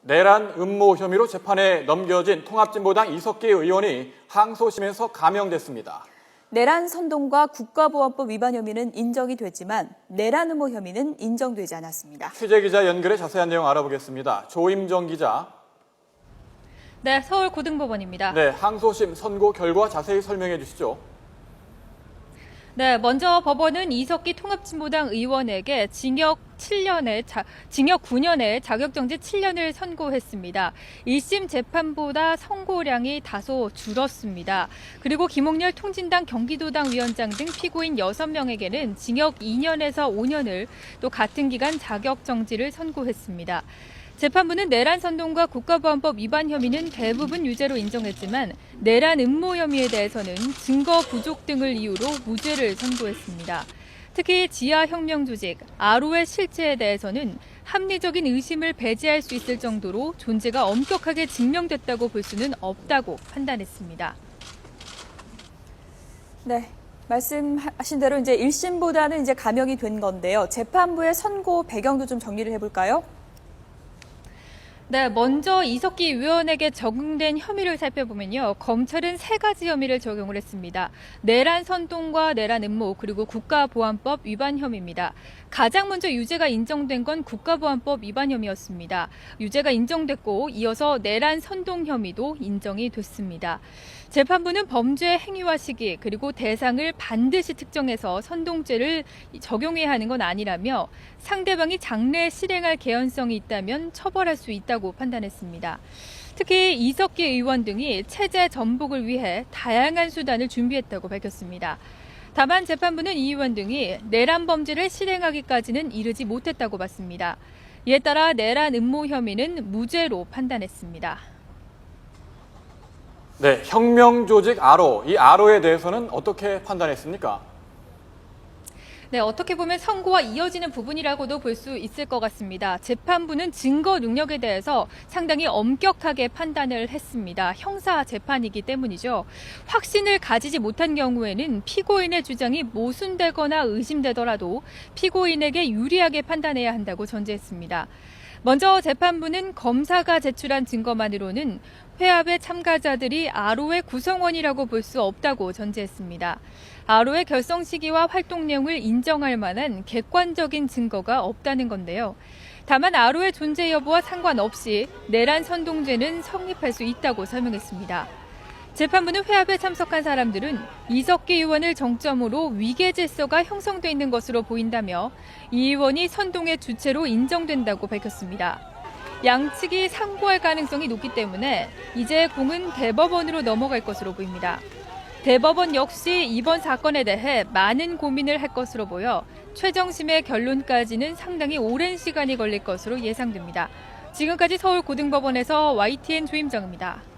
내란 음모 혐의로 재판에 넘겨진 통합진보당 이석기 의원이 항소심에서 감형됐습니다. 내란 선동과 국가보안법 위반 혐의는 인정이 됐지만 내란 음모 혐의는 인정되지 않았습니다. 취재기자 연결해 자세한 내용 알아보겠습니다. 조임정 기자. 네, 서울고등법원입니다. 네, 항소심 선고 결과 자세히 설명해 주시죠. 네, 먼저 법원은 이석기 통합진보당 의원에게 징역 9년에 자격정지 7년을 선고했습니다. 1심 재판보다 선고량이 다소 줄었습니다. 그리고 김홍렬 통진당 경기도당 위원장 등 피고인 6명에게는 징역 2년에서 5년을 또 같은 기간 자격정지를 선고했습니다. 재판부는 내란 선동과 국가보안법 위반 혐의는 대부분 유죄로 인정했지만 내란 음모 혐의에 대해서는 증거 부족 등을 이유로 무죄를 선고했습니다. 특히 지하혁명 조직 아로의 실체에 대해서는 합리적인 의심을 배제할 수 있을 정도로 존재가 엄격하게 증명됐다고 볼 수는 없다고 판단했습니다. 네, 말씀하신 대로 이제 1심보다는 이제 감형이 된 건데요. 재판부의 선고 배경도 좀 정리를 해볼까요? 네, 먼저 이석기 의원에게 적용된 혐의를 살펴보면요. 검찰은 3가지 혐의를 적용을 했습니다. 내란 선동과 내란 음모 그리고 국가보안법 위반 혐의입니다. 가장 먼저 유죄가 인정된 건 국가보안법 위반 혐의였습니다. 유죄가 인정됐고 이어서 내란 선동 혐의도 인정이 됐습니다. 재판부는 범죄의 행위와 시기 그리고 대상을 반드시 특정해서 선동죄를 적용해야 하는 건 아니라며 상대방이 장래 실행할 개연성이 있다면 처벌할 수 있다고 판단했습니다. 특히 이석기 의원 등이 체제 전복을 위해 다양한 수단을 준비했다고 밝혔습니다. 다만 재판부는 이 의원 등이 내란 범죄를 실행하기까지는 이르지 못했다고 봤습니다. 이에 따라 내란 음모 혐의는 무죄로 판단했습니다. 네, 혁명 조직 아로, 이 아로에 대해서는 어떻게 판단했습니까? 네, 어떻게 보면 선고와 이어지는 부분이라고도 볼 수 있을 것 같습니다. 재판부는 증거 능력에 대해서 상당히 엄격하게 판단을 했습니다. 형사 재판이기 때문이죠. 확신을 가지지 못한 경우에는 피고인의 주장이 모순되거나 의심되더라도 피고인에게 유리하게 판단해야 한다고 전제했습니다. 먼저 재판부는 검사가 제출한 증거만으로는 회합의 참가자들이 아로의 구성원이라고 볼 수 없다고 전제했습니다. 아로의 결성 시기와 활동 내용을 인정할 만한 객관적인 증거가 없다는 건데요. 다만 아로의 존재 여부와 상관없이 내란 선동죄는 성립할 수 있다고 설명했습니다. 재판부는 회합에 참석한 사람들은 이석기 의원을 정점으로 위계 질서가 형성돼 있는 것으로 보인다며 이 의원이 선동의 주체로 인정된다고 밝혔습니다. 양측이 상고할 가능성이 높기 때문에 이제 공은 대법원으로 넘어갈 것으로 보입니다. 대법원 역시 이번 사건에 대해 많은 고민을 할 것으로 보여 최정심의 결론까지는 상당히 오랜 시간이 걸릴 것으로 예상됩니다. 지금까지 서울고등법원에서 YTN 조임정입니다.